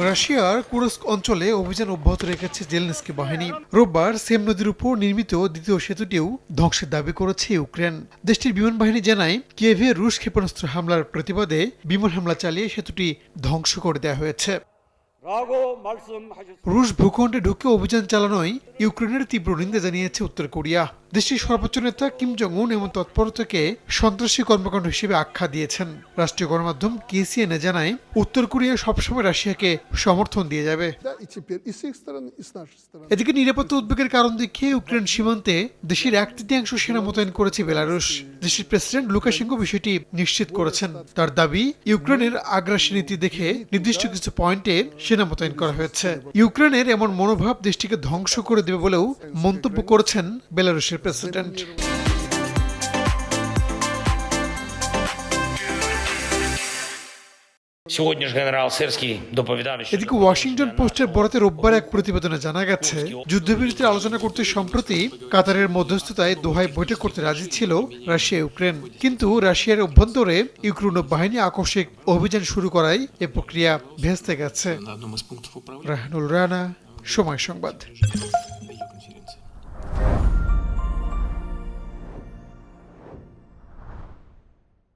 রাশিয়ার কুরস্ক অঞ্চলে অভিযান অব্যাহত রেখেছে জেলেনস্কি বাহিনী। রোববার সেম নদীর উপর নির্মিত দ্বিতীয় সেতুটিও ধ্বংসের দাবি করেছে ইউক্রেন। দেশটির বিমান বাহিনী জানায়, কিয়েভে রুশ ক্ষেপণাস্ত্র হামলার প্রতিবাদে বিমান হামলা চালিয়ে সেতুটি ধ্বংস করে দেওয়া হয়েছে। রুশ ভূখণ্ডে ঢুকে অভিযান চালানোয় ইউক্রেনের তীব্র নিন্দা জানিয়েছে উত্তর কোরিয়া। দেশটির সর্বোচ্চ নেতা কিম জং উন এমন তৎপরতাকে সন্ত্রাসী কর্মকাণ্ড হিসেবে আখ্যা দিয়েছেন। রাষ্ট্রীয় গণমাধ্যম KCNA জানায়, উত্তর কোরিয়া সবসময় রাশিয়াকে সমর্থন দিয়ে যাবে। এদিকে নিরাপত্তা উদ্বেগের কারণ দেখিয়ে ইউক্রেন সীমান্তে দেশের 1/3 সেনা মোতায়েন করেছে বেলারুশ। দেশের প্রেসিডেন্ট লুকাশেঙ্কো বিষয়টি নিশ্চিত করেছেন। তার দাবি, ইউক্রেনের আগ্রাসী নীতি দেখে নির্দিষ্ট কিছু পয়েন্টে সেনা মোতায়েন করা হয়েছে। ইউক্রেনের এমন মনোভাব দেশটিকে ধ্বংস করে দেবে বলেও মন্তব্য করেছেন বেলারুশের প্রেসিডেন্ট। এদিকে ওয়াশিংটন পোস্টের বরাতে রোববার এক প্রতিবেদনে জানা গেছে, যুদ্ধবিরতির আলোচনা করতে সম্প্রতি কাতারের মধ্যস্থতায় দোহায় বৈঠক করতে রাজি ছিল রাশিয়া ইউক্রেন। কিন্তু রাশিয়ার অভ্যন্তরে ইউক্রেনীয় বাহিনী আকস্মিক অভিযান শুরু করায় এ প্রক্রিয়া ভেস্তে গেছে। রাহানুল রানা, সময় সংবাদ।